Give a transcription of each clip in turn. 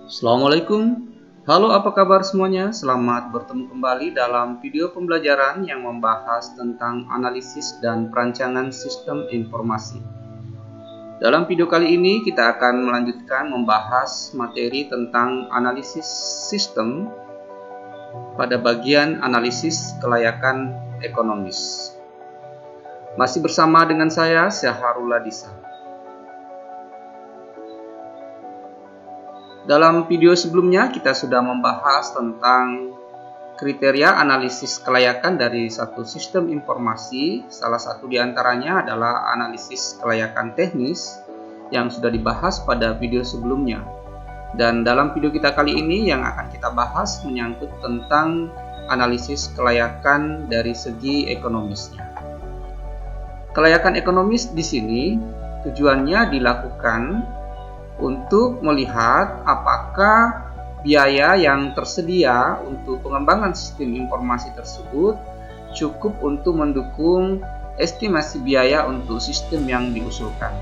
Assalamualaikum. Halo, apa kabar semuanya? Selamat bertemu kembali dalam video pembelajaran yang membahas tentang analisis dan perancangan sistem informasi. Dalam video kali ini kita akan melanjutkan membahas materi tentang analisis sistem pada bagian analisis kelayakan ekonomis. Masih bersama dengan saya, Syahrul Ladisa. Dalam video sebelumnya kita sudah membahas tentang kriteria analisis kelayakan dari satu sistem informasi. Salah satu diantaranya adalah analisis kelayakan teknis yang sudah dibahas pada video sebelumnya. Dan dalam video kita kali ini yang akan kita bahas menyangkut tentang analisis kelayakan dari segi ekonomisnya. Kelayakan ekonomis di sini tujuannya dilakukan untuk melihat apakah biaya yang tersedia untuk pengembangan sistem informasi tersebut cukup untuk mendukung estimasi biaya untuk sistem yang diusulkan.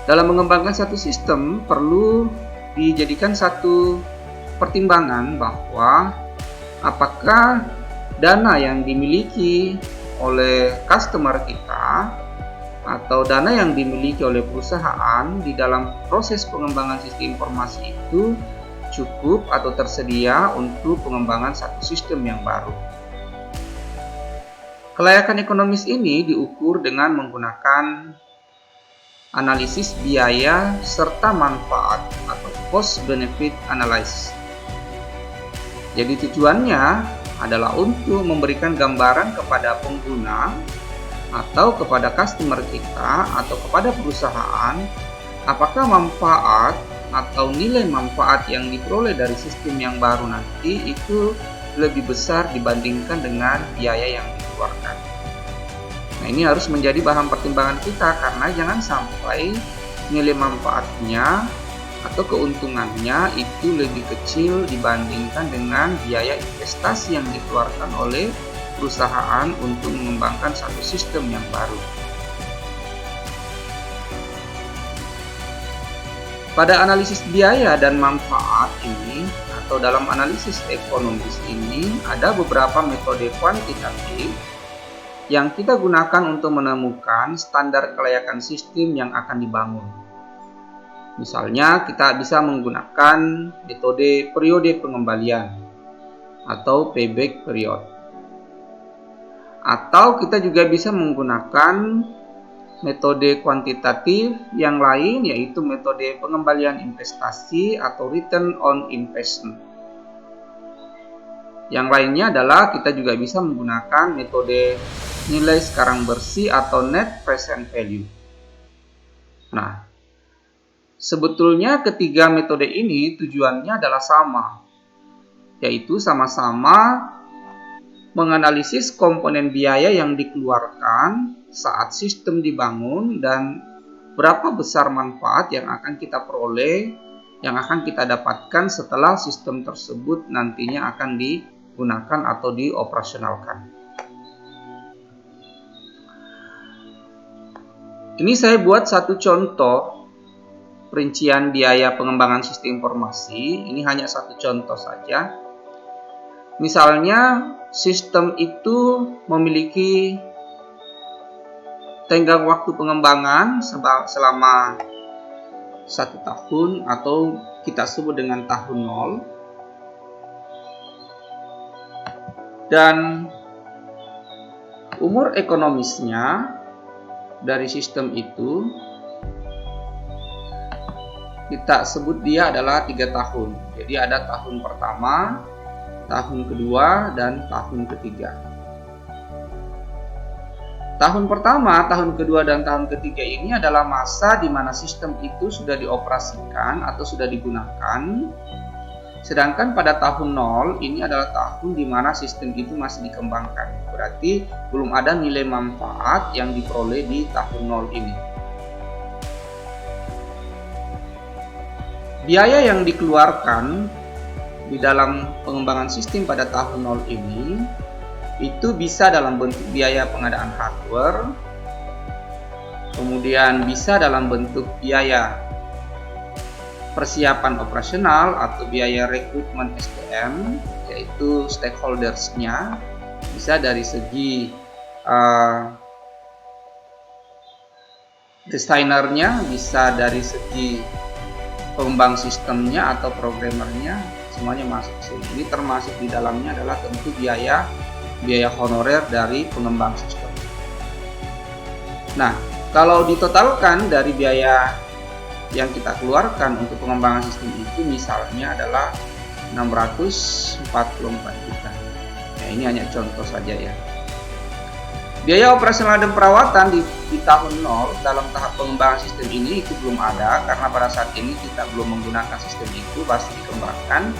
Dalam mengembangkan satu sistem perlu dijadikan satu pertimbangan bahwa apakah dana yang dimiliki oleh customer kita atau dana yang dimiliki oleh perusahaan di dalam proses pengembangan sistem informasi itu cukup atau tersedia untuk pengembangan satu sistem yang baru. Kelayakan ekonomis ini diukur dengan menggunakan analisis biaya serta manfaat atau cost benefit analysis. Jadi tujuannya adalah untuk memberikan gambaran kepada pengguna atau kepada customer kita atau kepada perusahaan apakah manfaat atau nilai manfaat yang diperoleh dari sistem yang baru nanti itu lebih besar dibandingkan dengan biaya yang dikeluarkan. Nah, ini harus menjadi bahan pertimbangan kita karena jangan sampai nilai manfaatnya atau keuntungannya itu lebih kecil dibandingkan dengan biaya investasi yang dikeluarkan oleh perusahaan untuk mengembangkan satu sistem yang baru. Pada analisis biaya dan manfaat ini atau dalam analisis ekonomis ini ada beberapa metode kuantitatif yang kita gunakan untuk menemukan standar kelayakan sistem yang akan dibangun. Misalnya kita bisa menggunakan metode periode pengembalian atau payback period. Atau kita juga bisa menggunakan metode kuantitatif yang lain yaitu metode pengembalian investasi atau return on investment. Yang lainnya adalah kita juga bisa menggunakan metode nilai sekarang bersih atau net present value. Nah, sebetulnya ketiga metode ini tujuannya adalah sama, yaitu sama-sama menganalisis komponen biaya yang dikeluarkan saat sistem dibangun dan berapa besar manfaat yang akan kita peroleh, yang akan kita dapatkan setelah sistem tersebut nantinya akan digunakan atau dioperasionalkan. Ini saya buat satu contoh perincian biaya pengembangan sistem informasi. Ini hanya satu contoh saja. Misalnya sistem itu memiliki tenggang waktu pengembangan selama 1 tahun atau kita sebut dengan tahun 0. Dan umur ekonomisnya dari sistem itu kita sebut dia adalah 3 tahun. Jadi ada tahun pertama, tahun kedua, dan tahun ketiga. Tahun pertama, tahun kedua, dan tahun ketiga ini adalah masa di mana sistem itu sudah dioperasikan atau sudah digunakan. Sedangkan pada tahun 0 ini adalah tahun di mana sistem itu masih dikembangkan. Berarti belum ada nilai manfaat yang diperoleh di tahun 0 ini. Biaya yang dikeluarkan di dalam pengembangan sistem pada tahun 0 ini itu bisa dalam bentuk biaya pengadaan hardware, kemudian bisa dalam bentuk biaya persiapan operasional atau biaya rekrutmen SDM, yaitu stakeholders-nya, bisa dari segi desainernya, bisa dari segi pengembang sistemnya atau programmernya, semuanya masuk sini. Ini termasuk di dalamnya adalah tentu biaya honorer dari pengembang sistem. Nah, kalau ditotalkan dari biaya yang kita keluarkan untuk pengembangan sistem itu misalnya adalah 644 juta. Nah, ini hanya contoh saja ya. Biaya operasional dan perawatan di tahun 0 dalam tahap pengembangan sistem ini itu belum ada, karena pada saat ini kita belum menggunakan sistem itu, pasti dikembangkan.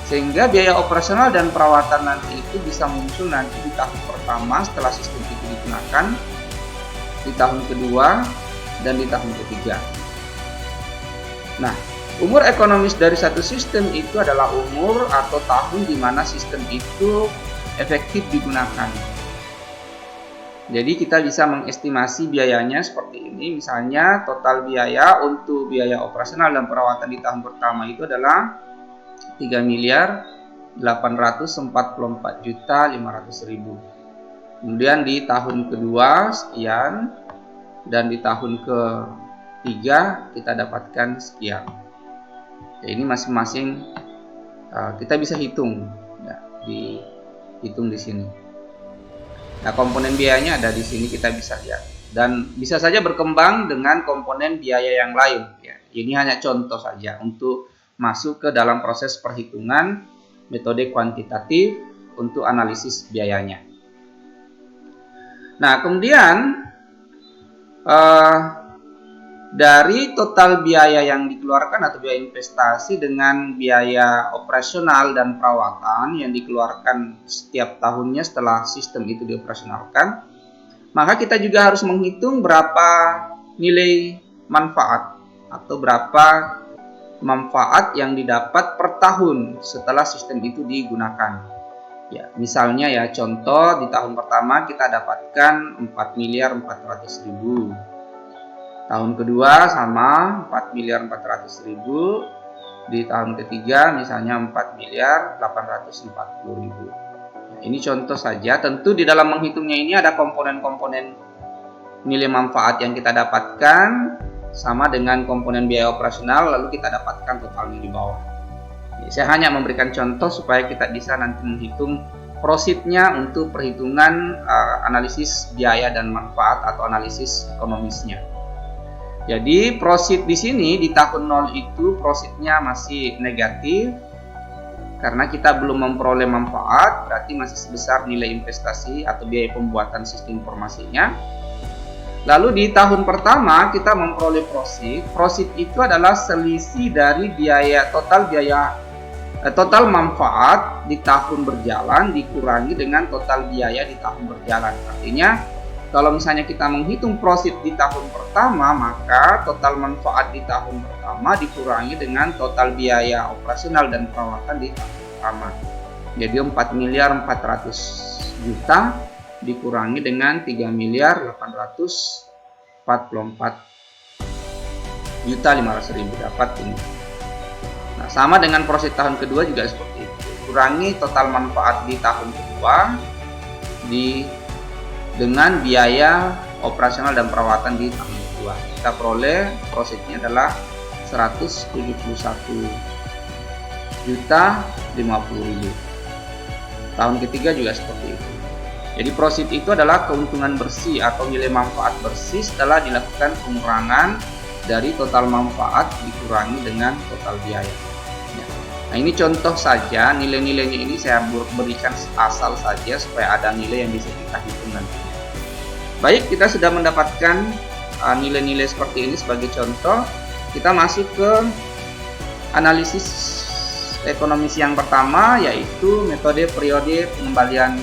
Sehingga biaya operasional dan perawatan nanti itu bisa muncul nanti di tahun pertama setelah sistem itu digunakan, di tahun kedua, dan di tahun ketiga. Nah, umur ekonomis dari satu sistem itu adalah umur atau tahun di mana sistem itu efektif digunakan. Jadi kita bisa mengestimasi biayanya seperti ini. Misalnya total biaya untuk biaya operasional dan perawatan di tahun pertama itu adalah 3.844.500.000. Kemudian di tahun kedua sekian, dan di tahun ketiga kita dapatkan sekian. Ya, ini masing-masing kita bisa hitung, ya, dihitung di sini. Nah, komponen biayanya ada di sini, kita bisa lihat, dan bisa saja berkembang dengan komponen biaya yang lain. Ya, ini hanya contoh saja untuk masuk ke dalam proses perhitungan metode kuantitatif untuk analisis biayanya. Nah, kemudian dari total biaya yang dikeluarkan atau biaya investasi dengan biaya operasional dan perawatan yang dikeluarkan setiap tahunnya setelah sistem itu dioperasionalkan, maka kita juga harus menghitung berapa nilai manfaat atau berapa manfaat yang didapat per tahun setelah sistem itu digunakan. Ya, misalnya ya, contoh di tahun pertama kita dapatkan 4.400.000. Tahun kedua sama 4.400.000. Di tahun ketiga misalnya 4.840.000. Nah, ini contoh saja. Tentu di dalam menghitungnya ini ada komponen-komponen nilai manfaat yang kita dapatkan sama dengan komponen biaya operasional, lalu kita dapatkan totalnya di bawah. Saya hanya memberikan contoh supaya kita bisa nanti menghitung profitnya untuk perhitungan analisis biaya dan manfaat atau analisis ekonomisnya. Jadi profit di sini di tahun 0 itu profitnya masih negatif karena kita belum memperoleh manfaat, berarti masih sebesar nilai investasi atau biaya pembuatan sistem informasinya. Lalu di tahun pertama kita memperoleh profit. Profit itu adalah selisih dari total manfaat di tahun berjalan dikurangi dengan total biaya di tahun berjalan. Artinya kalau misalnya kita menghitung profit di tahun pertama, maka total manfaat di tahun pertama dikurangi dengan total biaya operasional dan perawatan di tahun pertama. Jadi 4.400.000.000 dikurangi dengan 3.844.500.000 dapat ini. Nah, sama dengan profit tahun kedua juga seperti itu. Kurangi total manfaat di tahun kedua dengan biaya operasional dan perawatan di tahun kedua. Kita peroleh profitnya adalah 171.050.000. Tahun ketiga juga seperti itu. Jadi profit itu adalah keuntungan bersih atau nilai manfaat bersih setelah dilakukan pengurangan dari total manfaat dikurangi dengan total biaya. Nah, ini contoh saja, nilai-nilainya ini saya berikan asal saja supaya ada nilai yang bisa kita hitung nanti. Baik, kita sudah mendapatkan nilai-nilai seperti ini sebagai contoh. Kita masuk ke analisis ekonomis yang pertama, yaitu metode periode pengembalian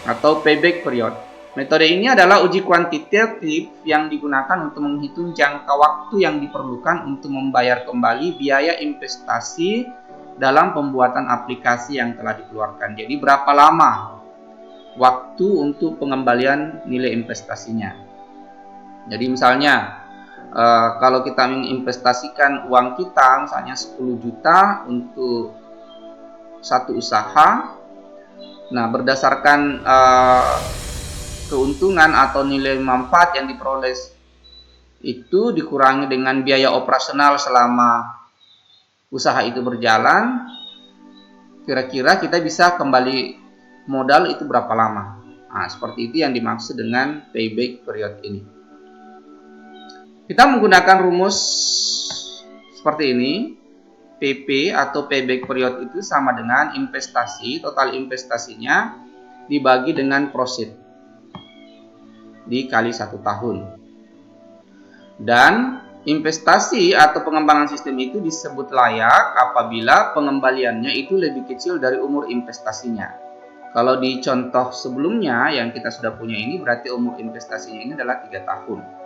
atau payback period. Metode ini adalah uji kuantitatif yang digunakan untuk menghitung jangka waktu yang diperlukan untuk membayar kembali biaya investasi dalam pembuatan aplikasi yang telah dikeluarkan. Jadi berapa lama waktu untuk pengembalian nilai investasinya. Jadi misalnya Kalau kita menginvestasikan uang kita misalnya 10 juta untuk satu usaha, nah berdasarkan keuntungan atau nilai manfaat yang diperoleh itu dikurangi dengan biaya operasional selama usaha itu berjalan, kira-kira kita bisa kembali modal itu berapa lama. Nah, seperti itu yang dimaksud dengan payback period ini. Kita menggunakan rumus seperti ini. PP atau payback period itu sama dengan investasi, total investasinya dibagi dengan profit dikali 1 tahun. Dan investasi atau pengembangan sistem itu disebut layak apabila pengembaliannya itu lebih kecil dari umur investasinya. Kalau di contoh sebelumnya yang kita sudah punya ini, berarti umur investasinya ini adalah 3 tahun.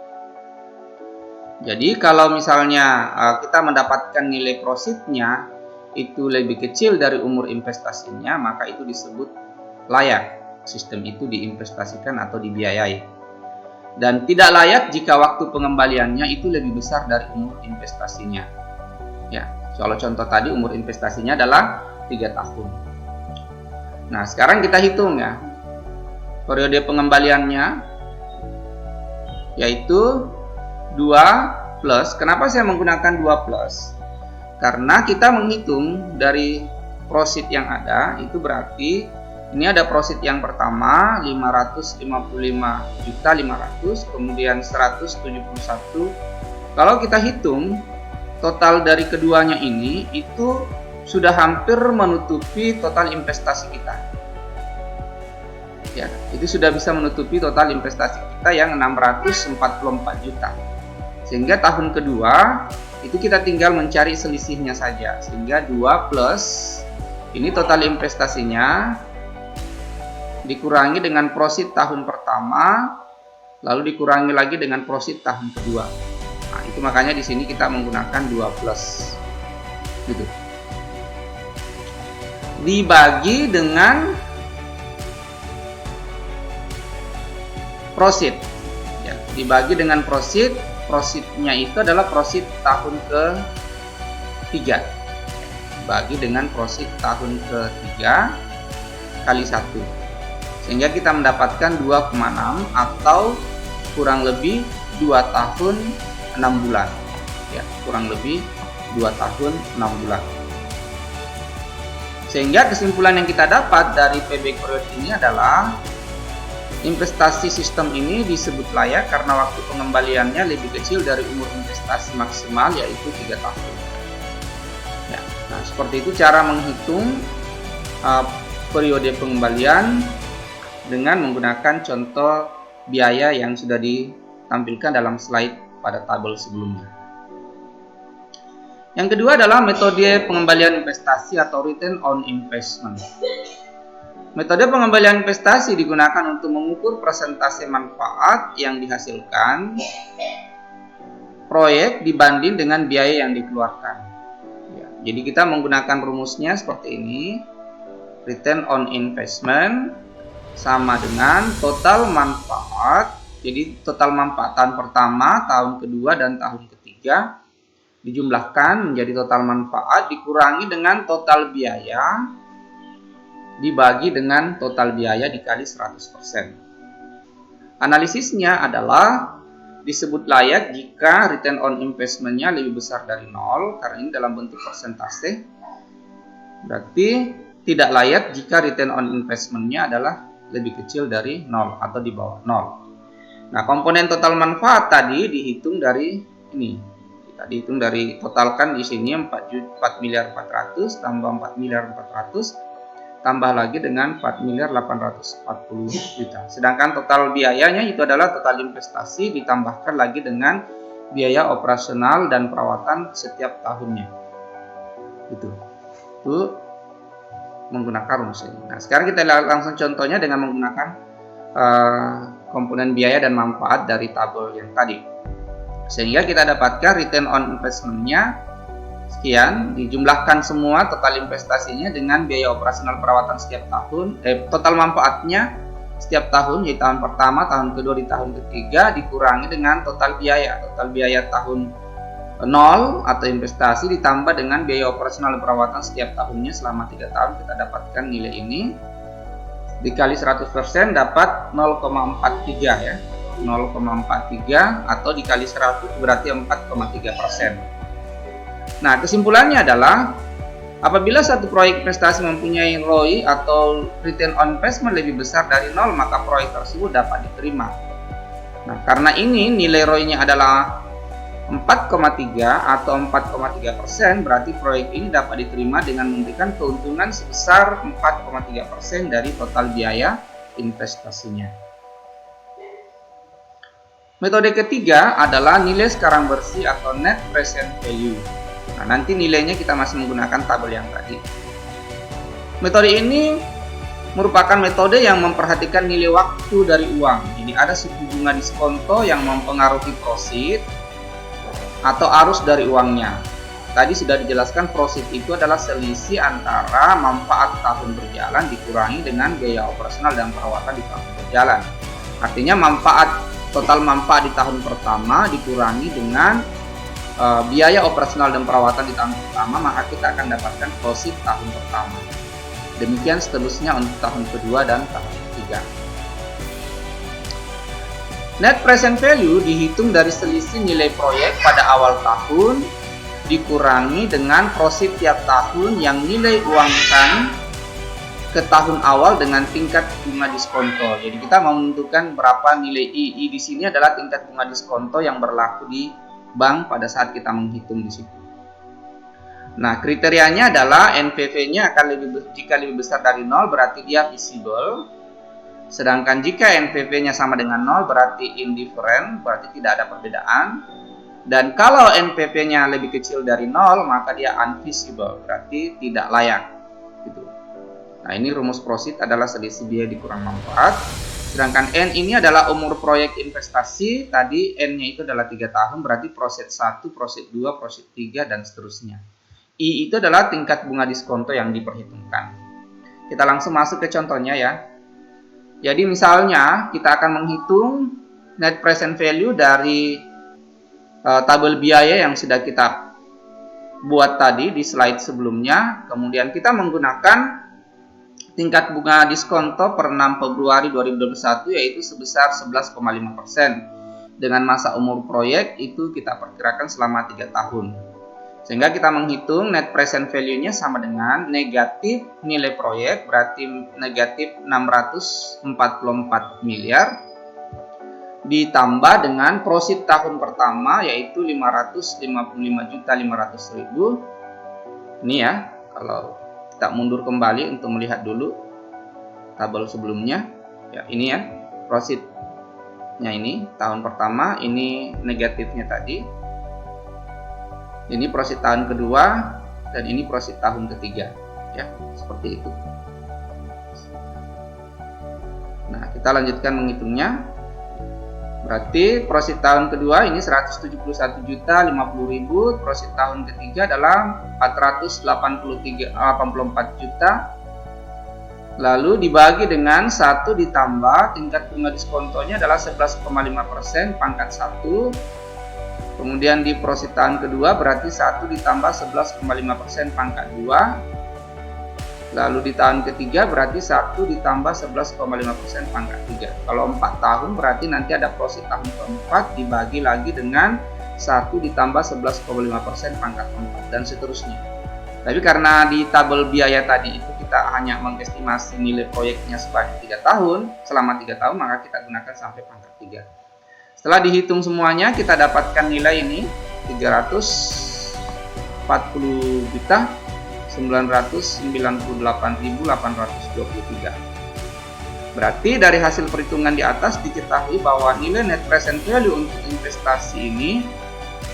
Jadi kalau misalnya kita mendapatkan nilai profitnya itu lebih kecil dari umur investasinya, maka itu disebut layak sistem itu diinvestasikan atau dibiayai. Dan tidak layak jika waktu pengembaliannya itu lebih besar dari umur investasinya. Ya, kalau contoh tadi umur investasinya adalah 3 tahun. Nah, sekarang kita hitung ya. Periode pengembaliannya yaitu 2 plus. Kenapa saya menggunakan 2 plus? Karena kita menghitung dari profit yang ada, itu berarti ini ada profit yang pertama 555.500.000, kemudian 171. Kalau kita hitung total dari keduanya ini itu sudah hampir menutupi total investasi kita. Ya, itu sudah bisa menutupi total investasi kita yang 644 juta. Sehingga tahun kedua itu kita tinggal mencari selisihnya saja. Sehingga 2 plus ini total investasinya dikurangi dengan profit tahun pertama, lalu dikurangi lagi dengan profit tahun kedua. Nah, itu makanya di sini kita menggunakan 2 plus. Gitu. Dibagi dengan profit. Ya, dibagi dengan profit. Profitnya itu adalah profit tahun ke-3 bagi dengan profit tahun ke-3 kali 1, sehingga kita mendapatkan 2,6 atau kurang lebih 2 tahun 6 bulan ya, kurang lebih 2 tahun 6 bulan. Sehingga kesimpulan yang kita dapat dari payback period ini adalah investasi sistem ini disebut layak karena waktu pengembaliannya lebih kecil dari umur investasi maksimal, yaitu 3 tahun. Ya, nah, seperti itu cara menghitung periode pengembalian dengan menggunakan contoh biaya yang sudah ditampilkan dalam slide pada tabel sebelumnya. Yang kedua adalah metode pengembalian investasi atau return on investment. Metode pengembalian investasi digunakan untuk mengukur persentase manfaat yang dihasilkan proyek dibanding dengan biaya yang dikeluarkan. Ya, jadi kita menggunakan rumusnya seperti ini. Return on investment sama dengan total manfaat. Jadi total manfaat tahun pertama, tahun kedua, dan tahun ketiga dijumlahkan menjadi total manfaat dikurangi dengan total biaya dibagi dengan total biaya dikali 100%. Analisisnya adalah disebut layak jika return on investment-nya lebih besar dari 0, karena ini dalam bentuk persentase. Berarti tidak layak jika return on investment-nya adalah lebih kecil dari 0 atau di bawah 0. Nah, komponen total manfaat tadi dihitung dari ini. Kita dihitung dari totalkan di sini 4.400.000 tambah 4.400.000 tambah lagi dengan 4.840.000. Sedangkan total biayanya itu adalah total investasi ditambahkan lagi dengan biaya operasional dan perawatan setiap tahunnya. Itu menggunakan rumus ini. Nah, sekarang kita langsung contohnya dengan menggunakan komponen biaya dan manfaat dari tabel yang tadi. Sehingga kita dapatkan return on investment-nya sekian, dijumlahkan semua total investasinya dengan biaya operasional perawatan setiap tahun, total manfaatnya setiap tahun, yaitu tahun pertama, tahun kedua, di tahun ketiga, dikurangi dengan total biaya. Total biaya tahun 0 atau investasi ditambah dengan biaya operasional dan perawatan setiap tahunnya selama 3 tahun, kita dapatkan nilai ini. Dikali 100% dapat 0,43 ya. 0,43 atau dikali 100 berarti 4,3%. Nah, kesimpulannya adalah apabila satu proyek investasi mempunyai ROI atau return on investment lebih besar dari 0, maka proyek tersebut dapat diterima. Nah, karena ini nilai ROI-nya adalah 4,3 atau 4,3%, berarti proyek ini dapat diterima dengan memberikan keuntungan sebesar 4,3% dari total biaya investasinya. Metode ketiga adalah nilai sekarang bersih atau net present value. Nah, nanti nilainya kita masih menggunakan tabel yang tadi. Metode ini merupakan metode yang memperhatikan nilai waktu dari uang. Jadi ada suku bunga diskonto yang mempengaruhi prosit atau arus dari uangnya. Tadi sudah dijelaskan prosit itu adalah selisih antara manfaat tahun berjalan dikurangi dengan biaya operasional dan perawatan di tahun berjalan. Artinya total manfaat di tahun pertama dikurangi dengan biaya operasional dan perawatan di tahun pertama, maka kita akan dapatkan prosit tahun pertama. Demikian seterusnya untuk tahun kedua dan tahun ketiga. Net present value dihitung dari selisih nilai proyek pada awal tahun dikurangi dengan prosit tiap tahun yang nilai uangkan ke tahun awal dengan tingkat bunga diskonto. Jadi kita mau menentukan berapa nilai I. I di sini adalah tingkat bunga diskonto yang berlaku di bank pada saat kita menghitung di situ. Nah, kriterianya adalah NPV-nya akan jika lebih besar dari 0 berarti dia visible. Sedangkan jika NPV-nya sama dengan 0 berarti indifferent, berarti tidak ada perbedaan. Dan kalau NPV-nya lebih kecil dari 0 maka dia unvisible, berarti tidak layak. Gitu. Nah, ini rumus prosit adalah selisih biaya dikurang manfaat. Sedangkan N ini adalah umur proyek investasi. Tadi N-nya itu adalah 3 tahun, berarti prosit 1, prosit 2, prosit 3, dan seterusnya. I itu adalah tingkat bunga diskonto yang diperhitungkan. Kita langsung masuk ke contohnya ya. Jadi misalnya kita akan menghitung net present value dari tabel biaya yang sudah kita buat tadi di slide sebelumnya. Kemudian kita menggunakan tingkat bunga diskonto per 6 Februari 2021 yaitu sebesar 11,5%. Dengan masa umur proyek itu kita perkirakan selama 3 tahun. Sehingga kita menghitung net present value-nya sama dengan negatif nilai proyek, berarti negatif 644 miliar, ditambah dengan prosit tahun pertama yaitu 555.500.000. Ini ya, kalau kita mundur kembali untuk melihat dulu tabel sebelumnya. Ya, ini ya, prositnya ini tahun pertama, ini negatifnya tadi. Ini prosit tahun kedua dan ini prosit tahun ketiga. Ya, seperti itu. Nah, kita lanjutkan menghitungnya. Berarti prosit tahun kedua ini 171.050.000, prosit tahun ketiga adalah 484 juta. Lalu dibagi dengan 1 ditambah tingkat bunga diskontonya adalah 11,5% pangkat 1. Kemudian di prosit tahun kedua berarti 1 ditambah 11,5% pangkat 2. Lalu di tahun ketiga berarti 1 ditambah 11,5% pangkat 3. Kalau 4 tahun berarti nanti ada prosit tahun keempat dibagi lagi dengan 1 ditambah 11,5% pangkat 4 dan seterusnya. Tapi karena di tabel biaya tadi itu kita hanya mengestimasi nilai proyeknya sebanyak 3 tahun, selama 3 tahun maka kita gunakan sampai pangkat 3. Setelah dihitung semuanya kita dapatkan nilai ini 340 juta 998.823. Berarti dari hasil perhitungan di atas diketahui bahwa nilai net present value untuk investasi ini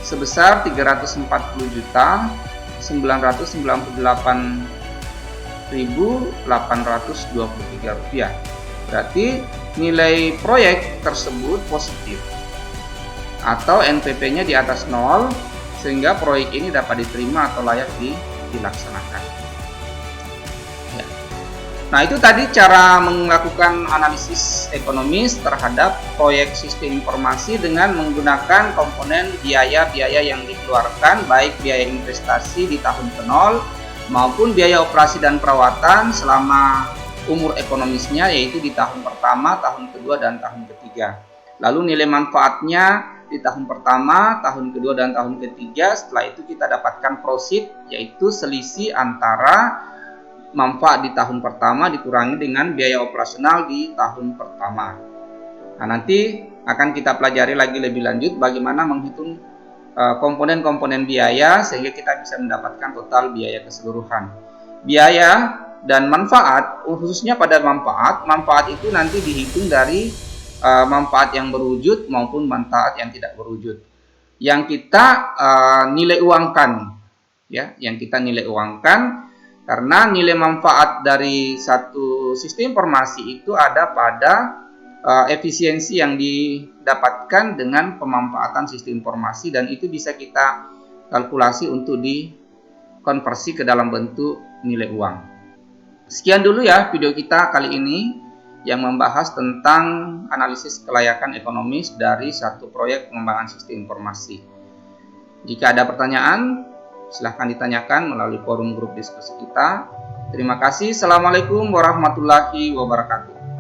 sebesar 340.998.823 rupiah. Berarti nilai proyek tersebut positif atau NPV-nya di atas 0 sehingga proyek ini dapat diterima atau layak dilaksanakan. Ya. Nah, itu tadi cara melakukan analisis ekonomis terhadap proyek sistem informasi dengan menggunakan komponen biaya-biaya yang dikeluarkan, baik biaya investasi di tahun ke-0 maupun biaya operasi dan perawatan selama umur ekonomisnya, yaitu di tahun pertama, tahun kedua, dan tahun ketiga. Lalu nilai manfaatnya di tahun pertama, tahun kedua, dan tahun ketiga. Setelah itu kita dapatkan prosit, yaitu selisih antara manfaat di tahun pertama dikurangi dengan biaya operasional di tahun pertama. Nah, nanti akan kita pelajari lagi lebih lanjut bagaimana menghitung komponen-komponen biaya sehingga kita bisa mendapatkan total biaya keseluruhan. Biaya dan manfaat, khususnya pada manfaat itu nanti dihitung dari manfaat yang berwujud maupun manfaat yang tidak berwujud. Yang kita nilai uangkan, ya, yang kita nilai uangkan. Karena nilai manfaat dari satu sistem informasi itu ada pada efisiensi yang didapatkan dengan pemanfaatan sistem informasi, dan itu bisa kita kalkulasi untuk dikonversi ke dalam bentuk nilai uang. Sekian dulu ya video kita kali ini yang membahas tentang analisis kelayakan ekonomis dari satu proyek pengembangan sistem informasi. Jika ada pertanyaan, silahkan ditanyakan melalui forum grup diskusi kita. Terima kasih. Assalamualaikum warahmatullahi wabarakatuh.